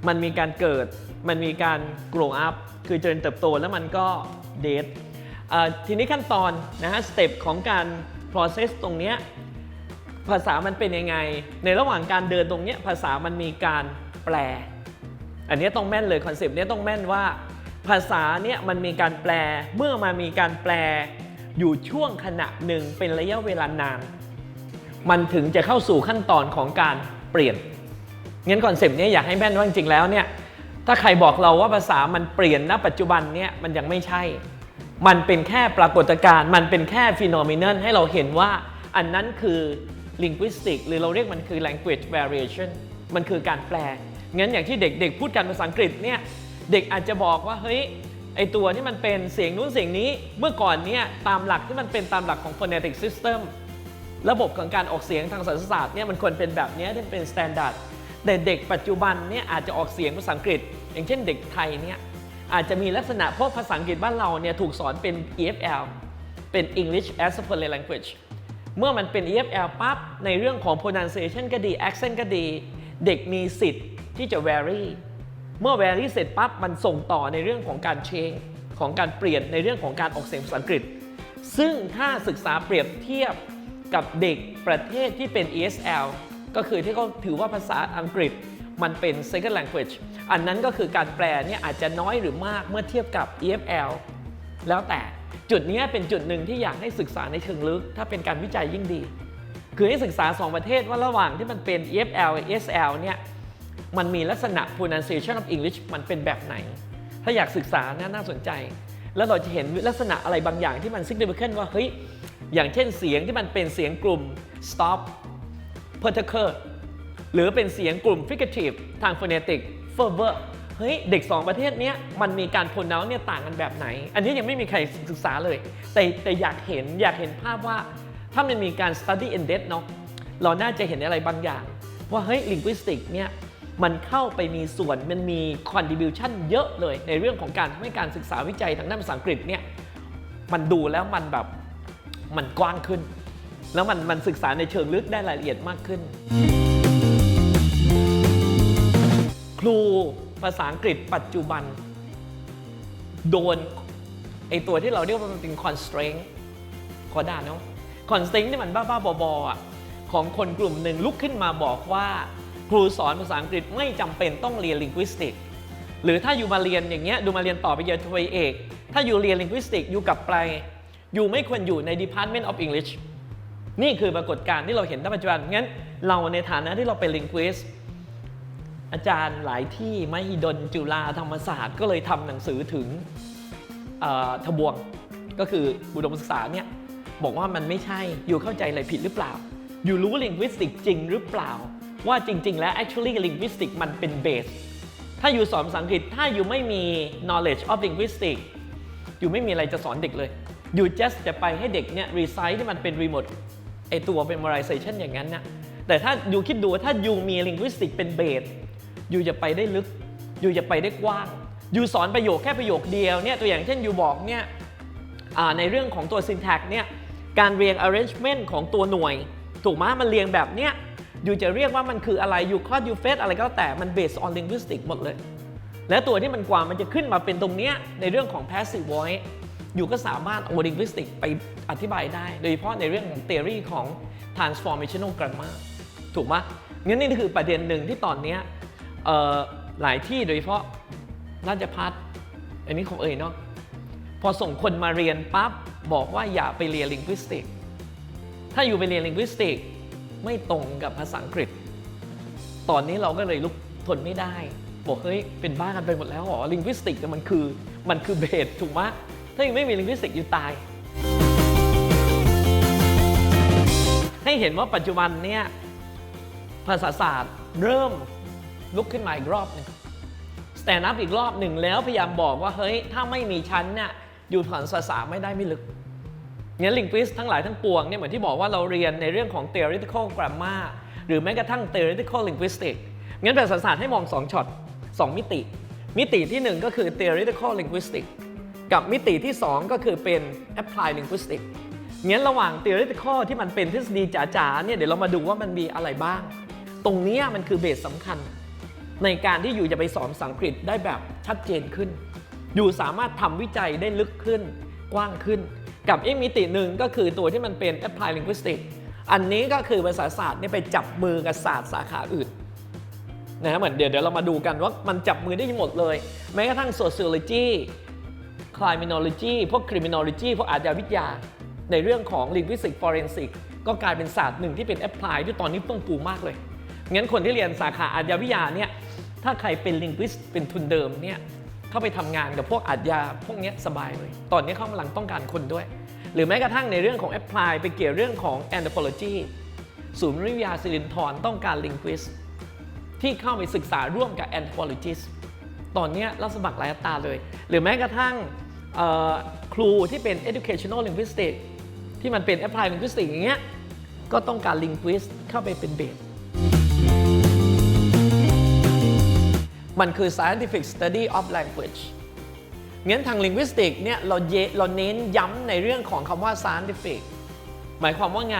มันมีการเกิดมันมีการ grow up คือเจริญเติบโตแล้วมันก็ dead ทีนี้ขั้นตอนนะฮะสเต็ปของการ process ตรงเนี้ยภาษามันเป็นยังไงในระหว่างการเดินตรงเนี้ยภาษามันมีการแปลอันนี้ต้องแม่นเลยคอนเซปต์นี้ต้องแม่นว่าภาษาเนี่ยมันมีการแปลเมื่อมามีการแปลอยู่ช่วงขณะหนึ่งเป็นระยะเวลานานมันถึงจะเข้าสู่ขั้นตอนของการเปลี่ยนงั้นคอนเซปต์นี้อยากให้แม่นว่าจริงๆแล้วเนี่ยถ้าใครบอกเราว่าภาษามันเปลี่ยนณปัจจุบันเนี่ยมันยังไม่ใช่มันเป็นแค่ปรากฏการณ์มันเป็นแค่ฟีโนเมนัลให้เราเห็นว่าอันนั้นคือ linguistic หรือเราเรียกมันคือ language variation มันคือการแปลงั้นอย่างที่เด็กๆพูดกันภาษาอังกฤษเนี่ยเด็กอาจจะบอกว่าเฮ้ยไอตัวที่มันเป็นเสียงนู้นเสียงนี้เมื่อก่อนเนี่ยตามหลักที่มันเป็นตามหลักของ phonetic system ระบบของการออกเสียงทางสารศาสตร์เนี่ยมันควรเป็นแบบนี้ที่เป็น standard แต่เด็กปัจจุบันเนี่ยอาจจะออกเสียงภาษาอังกฤษอย่างเช่นเด็กไทยเนี่ยอาจจะมีลักษณะเพราะภาษาอังกฤษบ้านเราเนี่ยถูกสอนเป็น EFL เป็น English as a Foreign Language เมื่อมันเป็น EFL ปั๊บในเรื่องของ pronunciation ก็ดี accent ก็ดีเด็กมีสิทธิ์ที่จะ vary เมื่อ vary เสร็จปั๊บมันส่งต่อในเรื่องของการ change ของการเปลี่ยนในเรื่องของการออกเสียงภาษาอังกฤษซึ่งถ้าศึกษาเปรียบเทียบกับเด็กประเทศที่เป็น ESL ก็คือที่เขาถือว่าภาษาอังกฤษมันเป็น second language อันนั้นก็คือการแปลเนี่ยอาจจะน้อยหรือมากเมื่อเทียบกับ EFL แล้วแต่จุดนี้เป็นจุดหนึ่งที่อยากให้ศึกษาในเชิงลึกถ้าเป็นการวิจัยยิ่งดีคือให้ศึกษา2ประเทศว่าระหว่างที่มันเป็น EFL กับ ESL เนี่ยมันมีลักษณะ pronunciation of English มันเป็นแบบไหนถ้าอยากศึกษาน่าสนใจแล้วเราจะเห็นลักษณะอะไรบางอย่างที่มัน significant ว่าเฮ้ยอย่างเช่นเสียงที่มันเป็นเสียงกลุ่ม stop particle หรือเป็นเสียงกลุ่ม fricative ทาง phonetic fervor เฮ้ยเด็ก2ประเทศนี้มันมีการ pronounce เนี่ยต่างกันแบบไหนอันนี้ยังไม่มีใครศึกษาเลยแต่อยากเห็นภาพว่าถ้ามันมีการ study in depth เนาะเราน่าจะเห็นอะไรบางอย่างว่าเฮ้ย linguistic เนี่ยมันเข้าไปมีส่วนมันมี contribution เยอะเลยในเรื่องของการทำให้การศึกษาวิจัยทางด้านภาษาอังกฤษเนี่ยมันดูแล้วมันแบบมันกว้างขึ้นแล้วมันศึกษาในเชิงลึกได้รายละเอียดมากขึ้นครูภาษาอังกฤษปัจจุบันโดนไอตัวที่เราเรียกว่ามันเป็น constraint ขอด่าเนาะ constraint ที่มันบ้าๆบอๆอ่ะของคนกลุ่มหนึ่งลุกขึ้นมาบอกว่าครูสอนภาษาอังกฤษไม่จำเป็นต้องเรียน linguistic หรือถ้าอยู่มาเรียนอย่างเงี้ยดูมาเรียนต่อไปเรียนโทเอกถ้าอยู่เรียน linguistic อยู่กลับไปอยู่ไม่ควรอยู่ใน Department of English นี่คือปรากฏการณ์ที่เราเห็นในปัจจุบันงั้นเราในฐานะที่เราเป็น linguist อาจารย์หลายที่มหิดลจุฬาธรรมศาสตร์ก็เลยทำหนังสือถึงทบวงก็คืออุดมศึกษาเนี่ยบอกว่ามันไม่ใช่อยู่เข้าใจอะไรผิดหรือเปล่าอยู่รู้ linguistic จริงหรือเปล่าว่าจริงๆแล้ว actually linguistic มันเป็นเบสถ้าอยู่สอนภาษาอังกฤษถ้าอยู่ไม่มี knowledge of linguistic อยู่ไม่มีอะไรจะสอนเด็กเลยอยู่ just จะไปให้เด็กเนี่ย recite ที่มันเป็น remote ไอตัว memorization อย่างนั้นนะแต่ถ้าอยู่คิดดูถ้าอยู่มี linguistic เป็นเบสอยู่จะไปได้ลึกอยู่จะไปได้กว้างอยู่สอนประโยคแค่ประโยคเดียวเนี่ยตัวอย่างเช่นอยู่บอกเนี่ยในเรื่องของตัว syntax เนี่ยการเรียง arrangement ของตัวหน่วยถูกไหมมันเรียงแบบเนี้ยอยู่จะเรียกว่ามันคืออะไรอยู่คอร์ดยูเฟสอะไรก็แล้วแต่มัน based on linguistic หมดเลยและตัวที่มันกว่ามันจะขึ้นมาเป็นตรงเนี้ยในเรื่องของ passive voice อยู่ก็สามารถเอา linguistic ไปอธิบายได้โดยเฉพาะในเรื่องของ theory ของ transformational grammar ถูกไหมงั้นนี่คือประเด็นหนึ่งที่ตอนนี้หลายที่โดยเฉพาะราชภัฏอันนี้ของเนาะพอส่งคนมาเรียนปั๊บบอกว่าอย่าไปเรียน linguistic ถ้าอยู่ไปเรียน linguistic ไม่ตรงกับภาษาอังกฤษตอนนี้เราก็เลยลุกทนไม่ได้บอกเฮ้ยเป็นบ้ากันไปหมดแล้วหรอ linguistic มันคือเบสถูกไหมถ้ายังไม่มี linguistic อยู่ตายให้เห็นว่าปัจจุบันเนี่ยภาษาศาสตร์เริ่มลุกขึ้นมาอีกรอบหนึ่ง stand up อีกรอบหนึ่งแล้วพยายามบอกว่าเฮ้ยถ้าไม่มีชั้นเนี่ยอยู่สอนภาษาไม่ได้ไม่ลึกงั้น linguist ทั้งหลายทั้งปวงเนี่ยเหมือนที่บอกว่าเราเรียนในเรื่องของ theoretical grammar หรือแม้กระทั่ง theoretical linguistic งั้นภาษาศาสตร์ให้มอง2ช็อต2มิติมิติที่1ก็คือ theoretical linguistic กับมิติที่2ก็คือเป็น applied linguistic งั้นระหว่าง theoretical ที่มันเป็นทฤษฎีจ๋าๆเนี่ยเดี๋ยวเรามาดูว่ามันมีอะไรบ้างตรงนี้มันคือเบสสำคัญ ในการที่อยู่จะไปสอนภาษาอังกฤษได้แบบชัดเจนขึ้น อยู่สามารถทำวิจัยได้ลึกขึ้นกว้างขึ้นกับอีกมิติหนึ่งก็คือตัวที่มันเป็น Applied Linguistics อันนี้ก็คือภาษาศาสตร์เนี่ยไปจับมือกับศาสตร์สาขาอื่นนะเหมือนเดี๋ยวเรามาดูกันว่ามันจับมือได้หมดเลยแม้กระทั่ง Sociology Criminology พวก Criminology พวกอาชญาวิทยาในเรื่องของ Linguistic Forensic ก็กลายเป็นศาสตร์หนึ่งที่เป็น Apply ที่ตอนนี้เฟื่องฟูมากเลยงั้นคนที่เรียนสาขาอาชญาวิทยาเนี่ยถ้าใครเป็น Linguist เป็นทุนเดิมเนี่ยเข้าไปทำงานกับพวกอาชญาพวกนี้สบายเลยตอนนี้เขากำลังต้องการคนด้วยหรือแม้กระทั่งในเรื่องของ Apply ไปเกี่ยวเรื่องของ Anthropology ศูนย์วิทยาศิรินธรต้องการ Linguist ที่เข้าไปศึกษาร่วมกับ Anthropologist ตอนนี้รับสมัครหลายอัตราเลยหรือแม้กระทั่งครูที่เป็น Educational Linguistics ที่มันเป็น Applied Linguistics อย่างเงี้ยก็ต้องการ Linguist เข้าไปเป็นเบสมันคือ scientific study of language งั้นทาง linguistics เนี่ยเราเน้นย้ำในเรื่องของคำว่า scientific หมายความว่าไง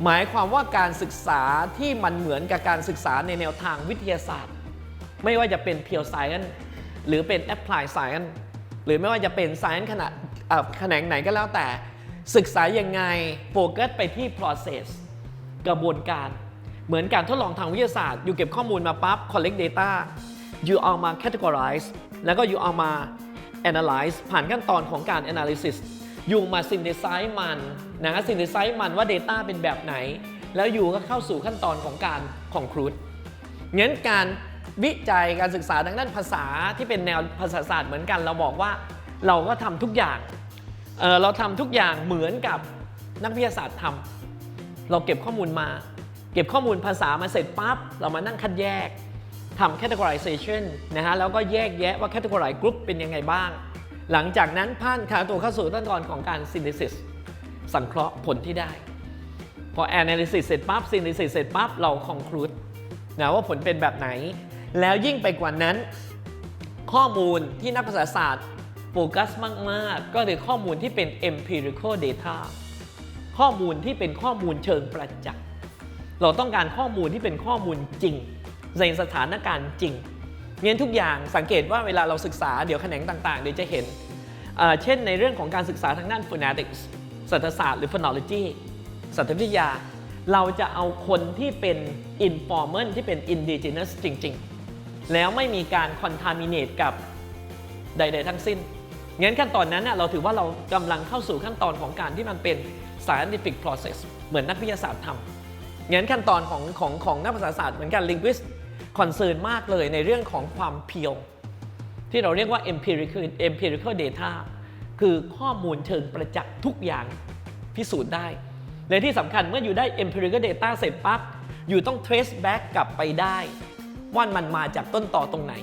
หมายความว่าการศึกษาที่มันเหมือนกับการศึกษาในแนวทางวิทยาศาสตร์ไม่ว่าจะเป็น pure science หรือเป็น applied science หรือไม่ว่าจะเป็น science แขนงไหนก็แล้วแต่ศึกษายังไงโฟกัสไปที่ process กระบวนการเหมือนการทดลองทางวิทยาศาสตร์อยู่เก็บข้อมูลมาปั๊บ collect data อยู่เอามา categorize แล้วก็อยู่เอามา analyze ผ่านขั้นตอนของการ analysis อยู่มา synthesize มันนะ synthesize มันว่า data เป็นแบบไหนแล้วอยู่ก็เข้าสู่ขั้นตอนของการ conclude งั้นการวิจัยการศึกษาทางด้านภาษาที่เป็นแนวภาษาศาสตร์เหมือนกันเราบอกว่าเราก็ทำทุกอย่างเราทำทุกอย่างเหมือนกับนักวิทยาศาสตร์ทำเราเก็บข้อมูลมาเก็บข้อมูลภาษามาเสร็จปั๊บเรามานั่งคัดแยกทำ categorization นะฮะแล้วก็แยกแยะว่า categorize group เป็นยังไงบ้างหลังจากนั้นผ่านตัวเข้าสู่ขั้นตอนของการ synthesis สังเคราะห์ผลที่ได้พอ analysis เสร็จปั๊บ synthesis เสร็จปั๊บเรา conclude นะว่าผลเป็นแบบไหนแล้วยิ่งไปกว่านั้นข้อมูลที่นักภาษาศาสตร์โฟกัสมากๆก็คือข้อมูลที่เป็น empirical data ข้อมูลที่เป็นข้อมูลเชิงประจักษ์เราต้องการข้อมูลที่เป็นข้อมูลจริงในสถานการณ์จริงงั้นทุกอย่างสังเกตว่าเวลาเราศึกษาเดี๋ยวแขนงต่างๆเดี๋ยวจะเห็นเช่นในเรื่องของการศึกษาทางด้าน phonetics สัตวศาสตร์หรือ phonology สัตววิทยาเราจะเอาคนที่เป็น informal ที่เป็น indigenous จริงๆแล้วไม่มีการ contaminate กับใดๆทั้งสิ้นงั้นขั้นตอนนั้นเราถือว่าเรากำลังเข้าสู่ขั้นตอนของการที่มันเป็น scientific process เหมือนนักวิทยาศาสตร์ทำงั้นขั้นตอนของนักภาษาศาสตร์เหมือนกัน linguist concern มากเลยในเรื่องของความเพียวที่เราเรียกว่า empirical data คือข้อมูลเชิงประจักษ์ทุกอย่างพิสูจน์ได้และที่สำคัญเมื่ออยู่ได้ empirical data เสร็จปั๊บอยู่ต้อง trace back กลับไปได้ว่ามันมาจากต้นตอตรงไหน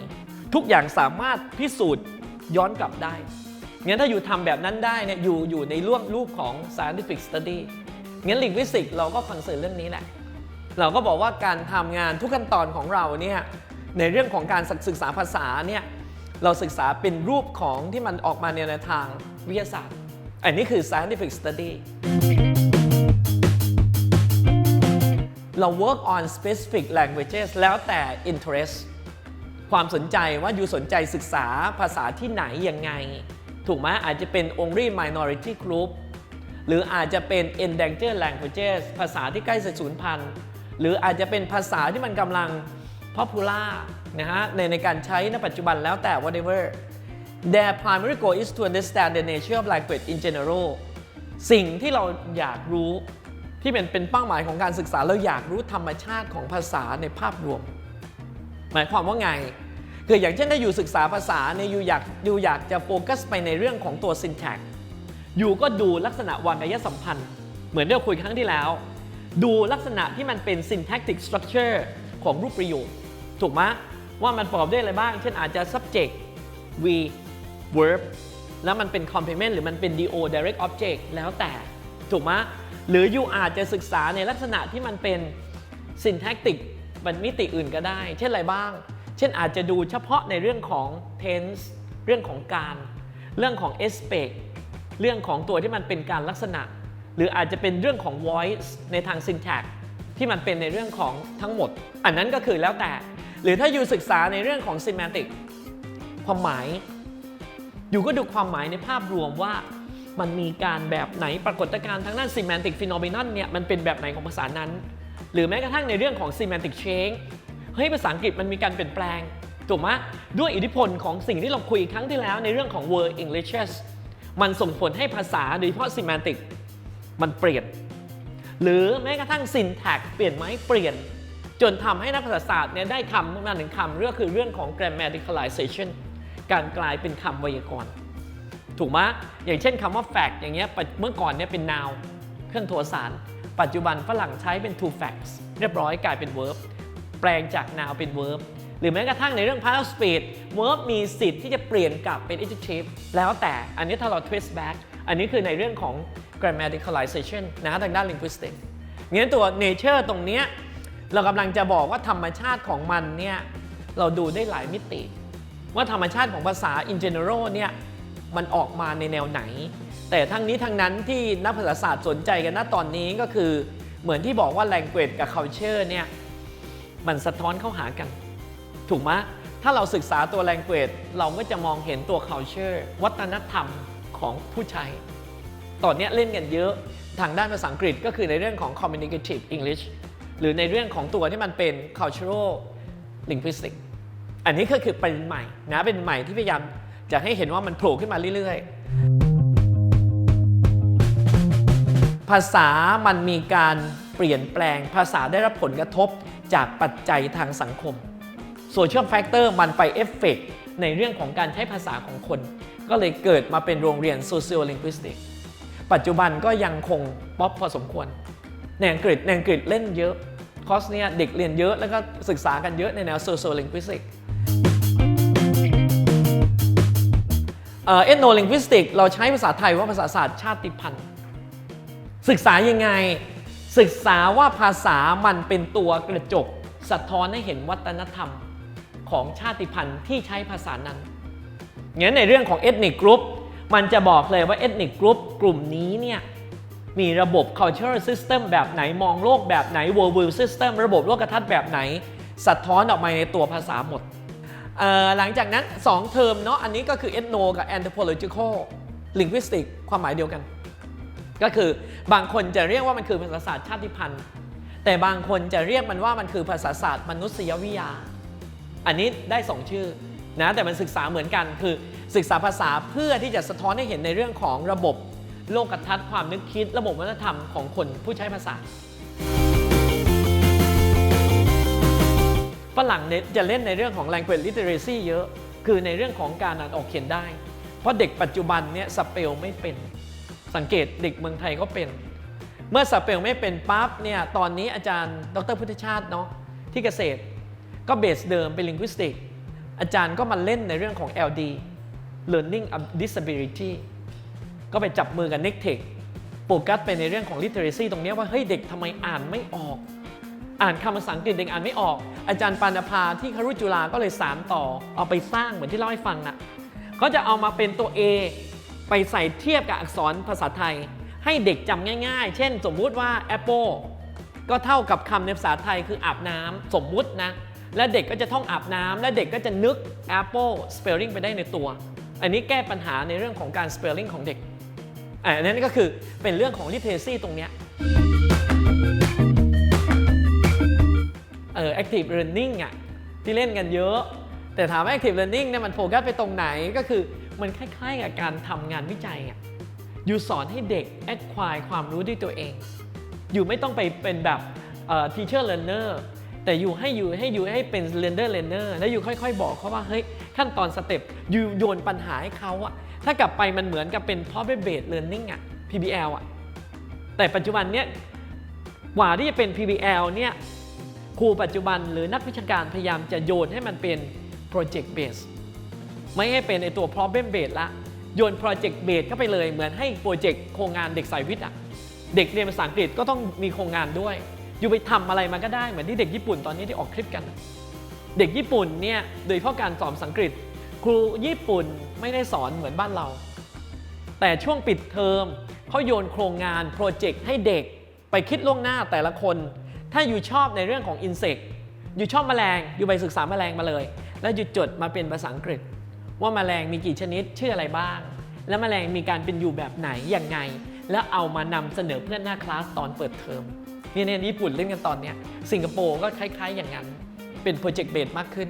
ทุกอย่างสามารถพิสูจน์ย้อนกลับได้งั้นถ้าอยู่ทำแบบนั้นได้เนี่ยอยู่ในรูปของ scientific study งั้น linguistics เราก็ concern เรื่องนี้แหละเราก็บอกว่าการทำงานทุกขั้นตอนของเราเนี่ยในเรื่องของการศึกษาภาษาเนี่ยเราศึกษาเป็นรูปของที่มันออกมาในแนวทางวิทยาศาสตร์อันนี้คือ scientific study เรา work on specific languages แล้วแต่ interest ความสนใจว่าอยู่สนใจศึกษาภาษาที่ไหนยังไงถูกไหมอาจจะเป็น only minority group หรืออาจจะเป็น endangered languages ภาษาที่ใกล้จะสูญพันธุ์หรืออาจจะเป็นภาษาที่มันกำลัง popular นะฮะในการใช้ในปัจจุบันแล้วแต่ whatever their primary goal is to understand the nature of language in general สิ่งที่เราอยากรู้ที่เป็นเป้าหมายของการศึกษาเราอยากรู้ธรรมชาติของภาษาในภาพรวมหมายความว่าไงคืออย่างเช่นถ้าอยู่ศึกษาภาษาเนี่ยอยู่อยากจะโฟกัสไปในเรื่องของตัว syntax อยู่ก็ดูลักษณะวรรณยสัมพันธ์เหมือนที่เราคุยครั้งที่แล้วดูลักษณะที่มันเป็น syntactic structure ของรูปประโยคถูกไหมว่ามันประกอบด้วยอะไรบ้างเช่นอาจจะ subject verb แล้วมันเป็น complement หรือมันเป็น do direct object แล้วแต่ถูกไหมหรืออยู่อาจจะศึกษาในลักษณะที่มันเป็น syntactic มันมิติอื่นก็ได้เช่นอะไรบ้างเช่นอาจจะดูเฉพาะในเรื่องของ tense เรื่องของการเรื่องของ aspect เรื่องของตัวที่มันเป็นการลักษณะหรืออาจจะเป็นเรื่องของ voice ในทาง syntax ที่มันเป็นในเรื่องของทั้งหมดอันนั้นก็คือแล้วแต่ หรือถ้าอยู่ศึกษาในเรื่องของ semantic ความหมายอยู่ก็ดูความหมายในภาพรวมว่ามันมีการแบบไหนปรากฏการณ์ทางด้าน semantic phenomenon เนี่ยมันเป็นแบบไหนของภาษานั้นหรือแม้กระทั่งในเรื่องของ semantic change เฮ้ยภาษาอังกฤษมันมีการเปลี่ยนแปลงถูกไหมด้วยอิทธิพลของสิ่งที่เราคุยครั้งที่แล้วในเรื่องของ word Englishes มันส่งผลให้ภาษาโดยเฉพาะ semantic มันเปลี่ยนหรือแม้กระทั่ง syntax เปลี่ยนไหมเปลี่ยนจนทำให้นักภาษาศาสตร์เนี่ยได้คำมาหนึ่งคำเรื่องคือเรื่องของ grammaticalization การกลายเป็นคำไวยากรณ์ถูกไหมอย่างเช่นคำว่า fact อย่างเงี้ยเมื่อก่อนเนี่ยเป็น noun เครื่องโทสารปัจจุบันฝรั่งใช้เป็น to facts เรียบร้อยกลายเป็น verb แปลงจาก noun เป็น verb หรือแม้กระทั่งในเรื่อง past speed verb มีสิทธิ์ที่จะเปลี่ยนกลับเป็น adjective แล้วแต่อันนี้ถ้าเรา twist back อันนี้คือในเรื่องของ grammaticalization นะทางด้าน linguistic งั้นตัว nature ตรงเนี้ยเรากำลังจะบอกว่าธรรมชาติของมันเนี่ยเราดูได้หลายมิติว่าธรรมชาติของภาษา in general เนี่ยมันออกมาในแนวไหนแต่ทั้งนี้ทั้งนั้นที่นักภาษาศาสตร์สนใจกันณตอนนี้ก็คือเหมือนที่บอกว่า language กับ culture เนี่ยมันสะท้อนเข้าหากันถูกไหมถ้าเราศึกษาตัว language เราก็จะมองเห็นตัว culture วัฒนธรรมของผู้ใช้ตอนนี้เล่นกันเยอะทางด้านภาษาอังกฤษก็คือในเรื่องของ communicative English หรือในเรื่องของตัวที่มันเป็น cultural linguistic อันนี้ก็คือเป็นใหม่นะเป็นใหม่ที่พยายามจะให้เห็นว่ามันโผล่ขึ้นมาเรื่อยๆภาษามันมีการเปลี่ยนแปลงภาษาได้รับผลกระทบจากปัจจัยทางสังคม social factor มันไปเอฟเฟกต์ในเรื่องของการใช้ภาษาของคนก็เลยเกิดมาเป็นโรงเรียน sociolinguistic ปัจจุบันก็ยังคงป๊อปพอสมควรในอังกฤษเล่นเยอะคอร์สเนี่ยเด็กเรียนเยอะแล้วก็ศึกษากันเยอะในแนว sociolinguistic ethnolinguistic เราใช้ภาษาไทยว่าภาษาศาสตร์ชาติพันธุ์ศึกษายังไงศึกษาว่าภาษามันเป็นตัวกระจกสะท้อนให้เห็นวัฒนธรรมของชาติพันธุ์ที่ใช้ภาษานั้นงั้นในเรื่องของ ethnic group มันจะบอกเลยว่า ethnic group กลุ่มนี้เนี่ยมีระบบ cultural system แบบไหนมองโลกแบบไหน world view system ระบบโลกทัศน์แบบไหนสะท้อนออกมาในตัวภาษาหมดหลังจากนั้น2เทอมเนาะอันนี้ก็คือ ethno กับ anthropological linguistic ความหมายเดียวกันก็คือบางคนจะเรียกว่ามันคือภาษาศาสตร์ชาติพันธุ์แต่บางคนจะเรียกมันว่ามันคือภาษาศาสตร์มนุษยวิทยาอันนี้ได้2ชื่อนะแต่มันศึกษาเหมือนกันคือศึกษาภาษาเพื่อที่จะสะท้อนให้เห็นในเรื่องของระบบโลกทัศน์ความนึกคิดระบบวัฒนธรรมของคนผู้ใช้ภาษาฝรั่งจะเล่นในเรื่องของ language literacy เยอะคือในเรื่องของการอ่านออกเขียนได้เพราะเด็กปัจจุบันเนี่ยสเปลไม่เป็นสังเกตเด็กเมืองไทยก็เป็นเมื่อสเปลไม่เป็นปั๊บเนี่ยตอนนี้อาจารย์ดร.พุทธชาติเนาะที่เกษตรก็เบสเดิมเป็น linguistic อาจารย์ก็มาเล่นในเรื่องของ LD learning disability ก็ไปจับมือกับ Nectech โฟกัสไปในเรื่องของ literacy ตรงนี้ว่าเฮ้ยเด็กทำไมอ่านไม่ออกอ่านคำภาษาอังกฤษเด็กอ่านไม่ออกอาจารย์ปานภาที่ครุจุฬาก็เลยสานต่อเอาไปสร้างเหมือนที่เล่าให้ฟังน่ะก็จะเอามาเป็นตัว A ไปใส่เทียบกับอักษรภาษาไทยให้เด็กจำง่ายๆเช่นสมมุติว่า Apple ก็เท่ากับคำในภาษาไทยคืออาบน้ำสมมุตินะและเด็กก็จะท่องอาบน้ำและเด็กก็จะนึก Apple spelling ไปได้ในตัวอันนี้แก้ปัญหาในเรื่องของการ spelling ของเด็กอันนั้นก็คือเป็นเรื่องของ literacy ตรงเนี้ยactive learning อ่ะที่เล่นกันเยอะแต่ถามว่า active learning เนี่ยมันโฟกัสไปตรงไหนก็คือมันคล้ายๆกับการทำงานวิจัยอ่ะอยู่สอนให้เด็ก acquire ความรู้ด้วยตัวเองอยู่ไม่ต้องไปเป็นแบบteacher learner แต่อยู่ให้เป็น learner แล้วอยู่ค่อยๆบอกเขาว่าเฮ้ยขั้นตอนสเต็ปอยู่โยนปัญหาให้เขาอะถ้ากลับไปมันเหมือนกับเป็น problem based learning อะ PBL อะแต่ปัจจุบันเนี้ยกว่าที่จะเป็น PBL เนี่ยครูปัจจุบันหรือนักวิชาการพยายามจะโยนให้มันเป็น project based ไม่ให้เป็นไอตัว problem based ละโยน project based เข้าไปเลยเหมือนให้โปรเจกต์โครงงานเด็กสายวิทย์อะเด็กเรียนภาษาอังกฤษก็ต้องมีโครงงานด้วยอยู่ไปทำอะไรมาก็ได้เหมือนที่เด็กญี่ปุ่นตอนนี้ที่ออกคลิปกันเด็กญี่ปุ่นเนี่ยโดยเฉพาะการสอนภาษาอังกฤษครูญี่ปุ่นไม่ได้สอนเหมือนบ้านเราแต่ช่วงปิดเทอมเขาโยนโครงงานโปรเจกต์ให้เด็กไปคิดล่วงหน้าแต่ละคนถ้าอยู่ชอบในเรื่องของ insect อยู่ชอบแมลงอยู่ไปศึกษาแมลงมาเลย แล้วอยู่จดมาเป็นภาษาอังกฤษว่าแมลงมีกี่ชนิดชื่ออะไรบ้างและแมลงมีการเป็นอยู่แบบไหนยังไงแล้วเอามานำเสนอเพื่อนหน้าคลาสตอนเปิดเทอมเนี่ยญี่ปุ่นเล่นกันตอนเนี้ยสิงคโปร์ก็คล้ายๆอย่างนั้นเป็นโปรเจกต์เบสมากขึ้น